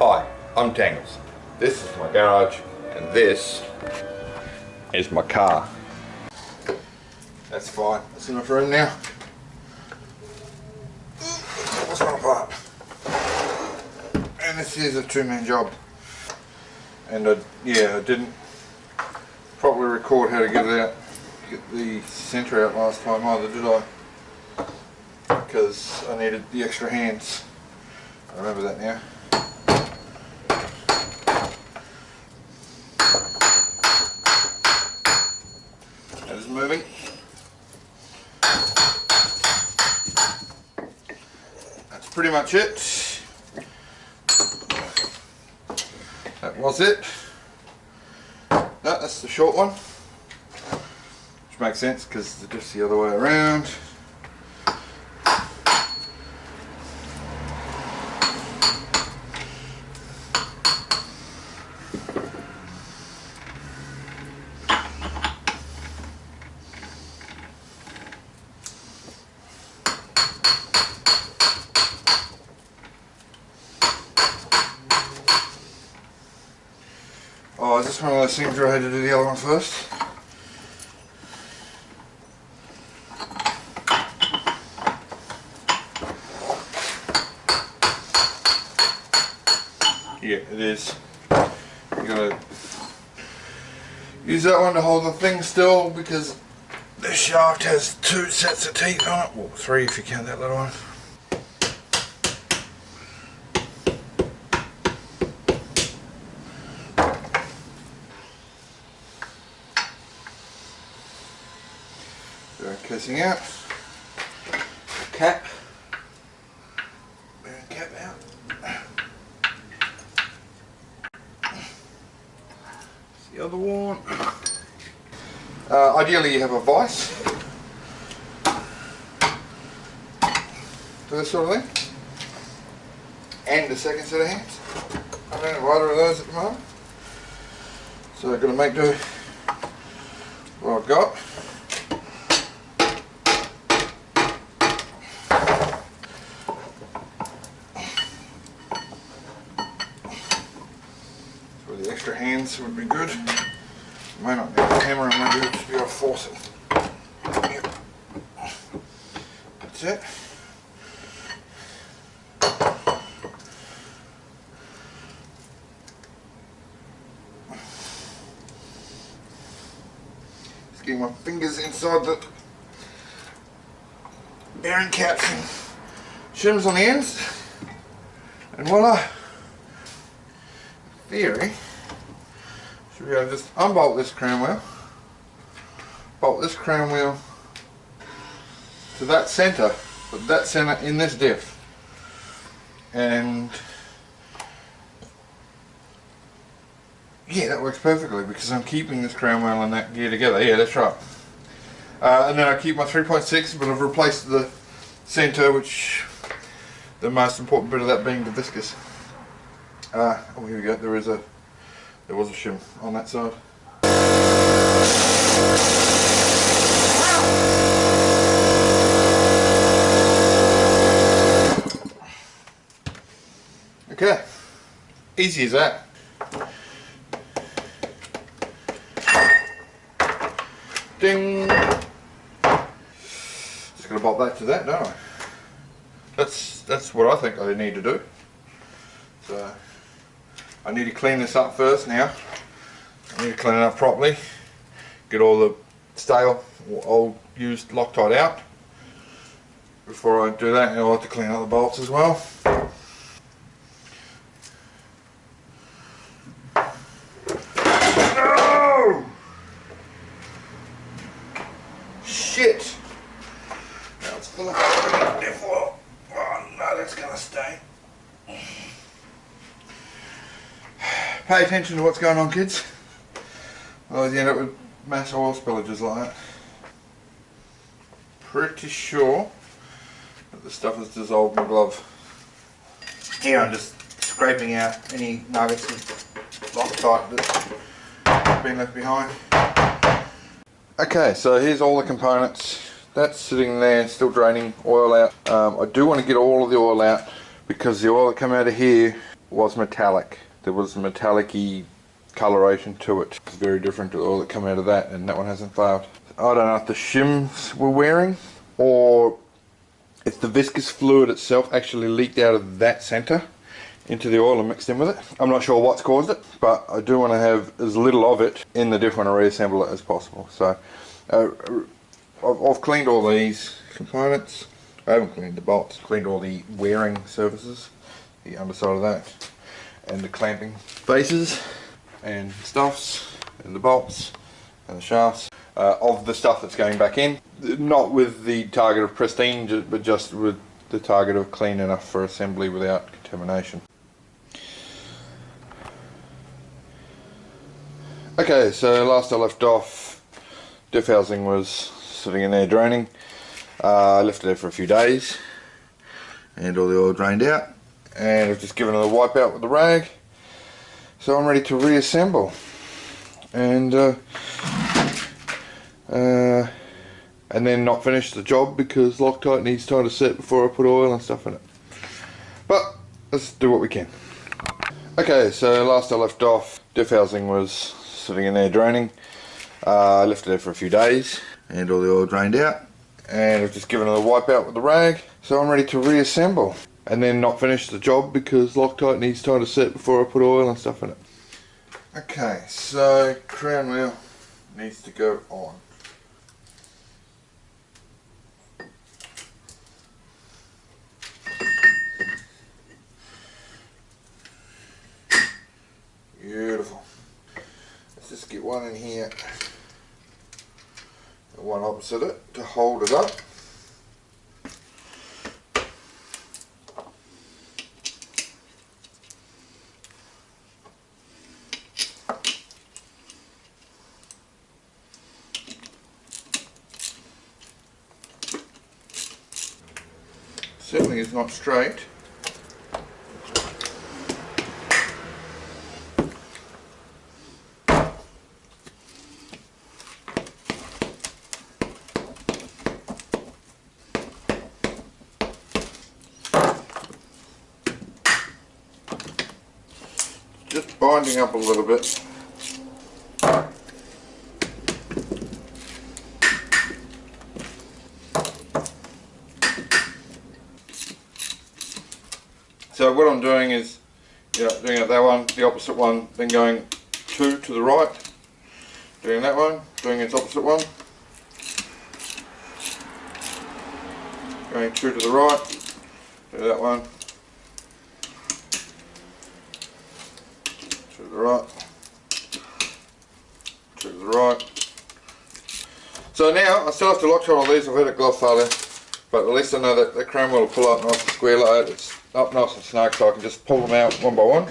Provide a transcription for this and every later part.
Hi, I'm Tangles. This is my garage and this is my car. That's fine. That's enough room now. What's not apart? And this is a two-man job. And I didn't properly record how to get it out, get the centre out last time either, did I? Because I needed the extra hands. I remember that now. That is moving. That's pretty much it. That was it. No, that's the short one. Which makes sense because they're just the other way around. Oh, is this one of those things where I had to do the other one first? Yeah, it is. You gotta use that one to hold the thing still because the shaft has two sets of teeth on it. Well, three if you count that little one. Casing out, cap, bearing cap out. It's the other one. Ideally, you have a vise for this sort of thing, and a second set of hands. I don't have either of those at the moment, so I've got to make do what I've got. Extra hands would be good. You may not need a hammer, I might just be able to force it. Yep. That's it. Just getting my fingers inside the bearing caps and shims on the ends, and voila. In theory, should be able to just unbolt this crown wheel, bolt this crown wheel to that centre, put that centre in this diff, and yeah, that works perfectly because I'm keeping this crown wheel and that gear together. Yeah, that's right. And then I keep my 3.6, but I've replaced the centre, which the most important bit of that being the viscous. Oh, here we go. There was a shim on that side. Okay, easy as that. Ding. Just gonna bolt that to that, don't I? That's what I think I need to do. So I need to clean this up first now. I need to clean it up properly. Get all the stale or old used Loctite out. Before I do that, I'll have to clean out the bolts as well. No! Shit! Now it's full of Diff oil. Oh no, that's gonna stay. Pay attention to what's going on, kids. Otherwise you end up with mass oil spillages like that. Pretty sure that the stuff has dissolved in my glove. Here I'm just scraping out any nuggets of Loctite that's been left behind. Okay, so here's all the components. That's sitting there, still draining oil out. I do want to get all of the oil out because the oil that come out of here was metallic. There was a metallic-y coloration to it. It's very different to the oil that come out of that, and that one hasn't failed. I don't know if the shims were wearing or if the viscous fluid itself actually leaked out of that centre into the oil and mixed in with it. I'm not sure what's caused it, but I do want to have as little of it in the Diff when I reassemble it as possible. So I've cleaned all these components. I haven't cleaned the bolts. Cleaned all the wearing surfaces, the underside of that, and the clamping faces and stuffs and the bolts and the shafts of the stuff that's going back in. Not with the target of pristine, but just with the target of clean enough for assembly without contamination. Okay, so last I left off, diff housing was sitting in there draining. I left it there for a few days and all the oil drained out, and I've just given it a wipe out with the rag. So I'm ready to reassemble and then not finish the job because Loctite needs time to set before I put oil and stuff in it. But let's do what we can. Okay, so last I left off, diff housing was sitting in there draining. I left it there for a few days and all the oil drained out, and I've just given it a wipe out with the rag. So I'm ready to reassemble and then not finish the job because Loctite needs time to set before I put oil and stuff in it. Okay, so crown wheel needs to go on. Beautiful. Let's just get one in here and one opposite it to hold it up. Certainly is not straight. Just binding up a little bit. So what I'm doing is, doing it that one, the opposite one, then going 2 to the right, doing that one, doing its opposite one, going 2 to the right, do that one, 2 to the right, 2 to the right. So now I still have to Loctite all these. I've had a glove failure, but at least I know that the chrome will pull up nice and square like that. It's up nice and snug, so I can just pull them out one by one.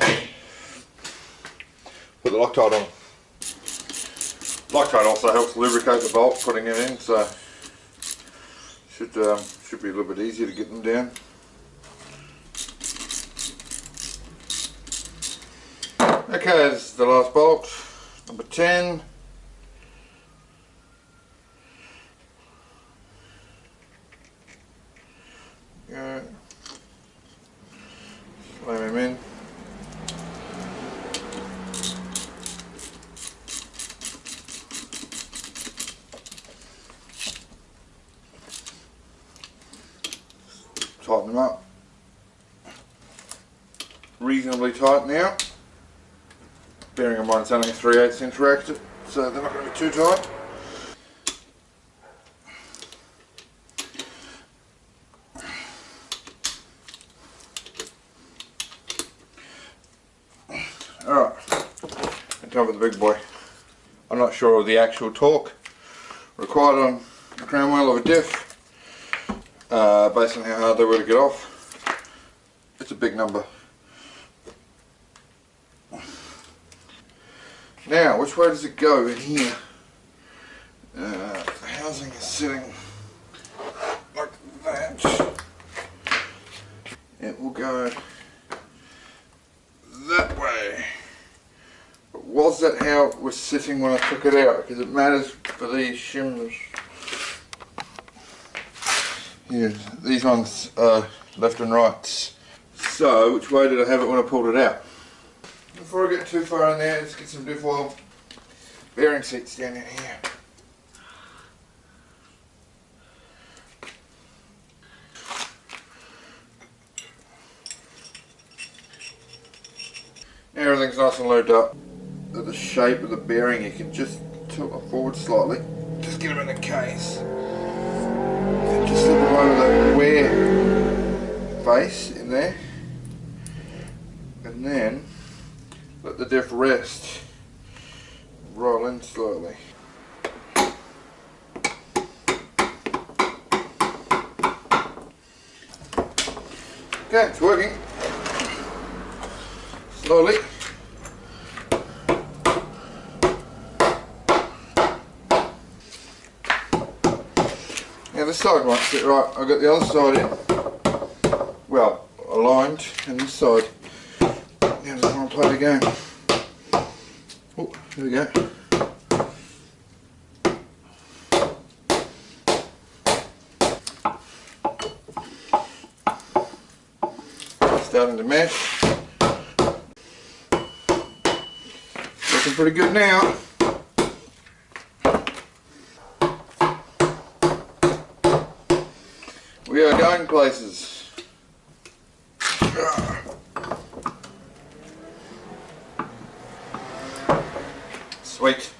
Put the Loctite on. Loctite also helps lubricate the bolt putting it in, so should be a little bit easier to get them down. Okay, this is the last bolt, number 10. Go. Slam him in. Tighten them up. Reasonably tight now. Bearing in mind it's only a 3/8 inch rack, so they're not going to be too tight. Alright, time for the big boy. I'm not sure of the actual torque required on the crown wheel of a diff, based on how hard they were to get off. It's a big number. Now, which way does it go in here? The housing is sitting like that. It will go that way. But was that how it was sitting when I took it out? Because it matters for these shims. Yeah, these ones are left and right So, which way did I have it when I pulled it out? Before I get too far in there, let's get some Diff oil. Bearing seats down in here. Now everything's nice and lubed up. At the shape of the bearing, you can just tilt it forward slightly. Just get them in the case. And just slip them over the wear face in there. And then let the Diff rest. Roll in slowly. Okay, it's working. Slowly. Now this side won't sit right. I've got the other side in. Well, aligned, and this side. Now I want to play the game. Oh, here we go. Starting to mesh. Looking pretty good now. We are going places. Sweet.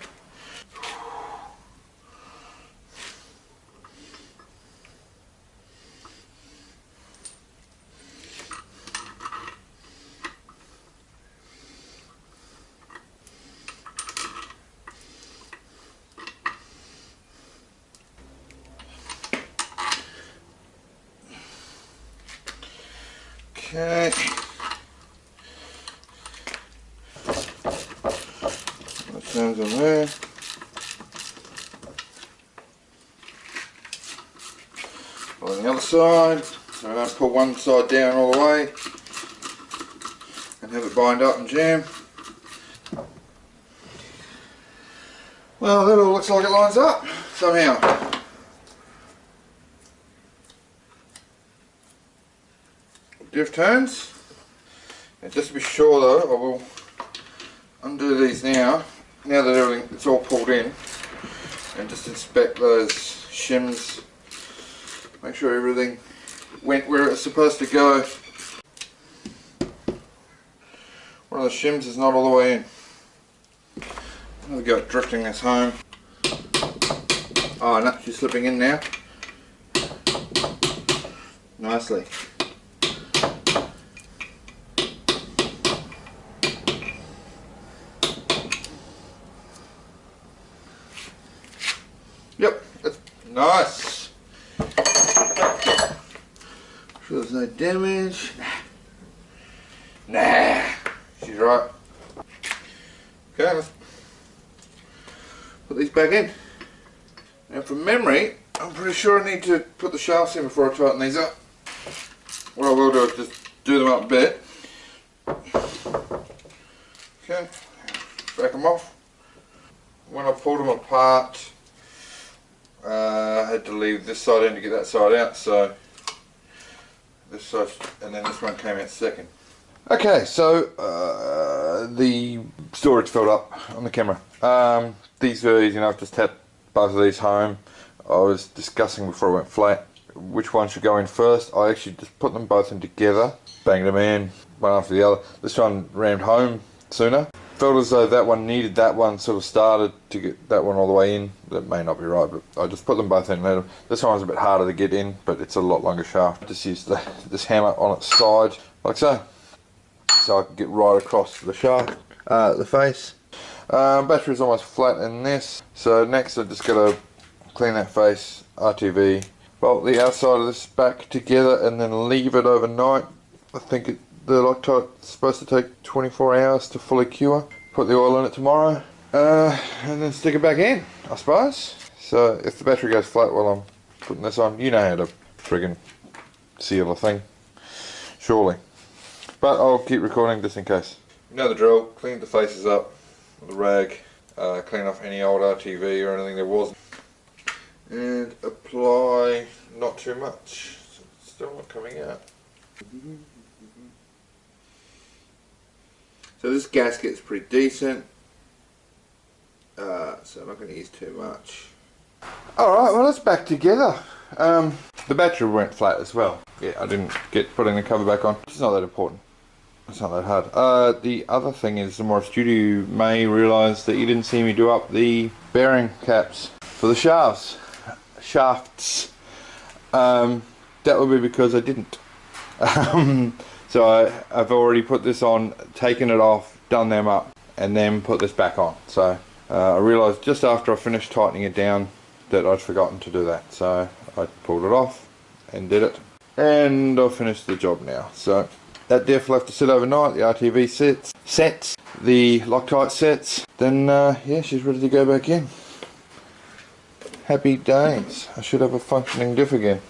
Okay. That turns on there. On the other side, so I don't pull one side down all the way and have it bind up and jam. Well, that all looks like it lines up somehow. Diff turns, and just to be sure though, I will undo these now that everything it's all pulled in, and just inspect those shims, make sure everything went where it's supposed to go. One of the shims is not all the way in. I'll go drifting this home. Oh no, she's slipping in now. Nicely. Yep, that's nice. Sure there's no damage. Nah, she's right. Okay, let's put these back in. Now from memory, I'm pretty sure I need to put the shafts in before I tighten these up. What I will do is just do them up a bit. Okay, back them off. When I pulled them apart, I had to leave this side in to get that side out, so this side, and then this one came out second. Okay, so the storage filled up on the camera. These are easy enough, just tap both of these home. I was discussing before I went flat which one should go in first. I actually just put them both in together, banged them in, one after the other. This one rammed home sooner. Felt as though that one needed that one sort of started to get that one all the way in. That may not be right, but I just put them both in. This one's a bit harder to get in, but it's a lot longer shaft. Just use this hammer on its side, like so. So I can get right across the shaft, the face. Battery's almost flat in this. So next I just got to clean that face, RTV, bolt the outside of this back together and then leave it overnight. I think the Loctite's supposed to take 24 hours to fully cure. Put the oil in it tomorrow and then stick it back in, I suppose. So if the battery goes flat while I'm putting this on, you know how to friggin' seal a thing, surely. But I'll keep recording just in case. You know the drill, clean the faces up with a rag, clean off any old RTV or anything there was, and apply not too much, so it's still not coming out. So this gasket's pretty decent, so I'm not going to use too much. Alright, well, it's back together. The battery went flat as well. Yeah, I didn't get putting the cover back on. It's not that important. It's not that hard. The other thing is, the more studio, you may realise that you didn't see me do up the bearing caps for the shafts. That would be because I didn't. So I've already put this on, taken it off, done them up, and then put this back on. So I realised just after I finished tightening it down that I'd forgotten to do that. So I pulled it off and did it. And I've finished the job now. So that diff will have to sit overnight, the RTV sets, the Loctite sets. Then yeah, she's ready to go back in. Happy days. I should have a functioning diff again.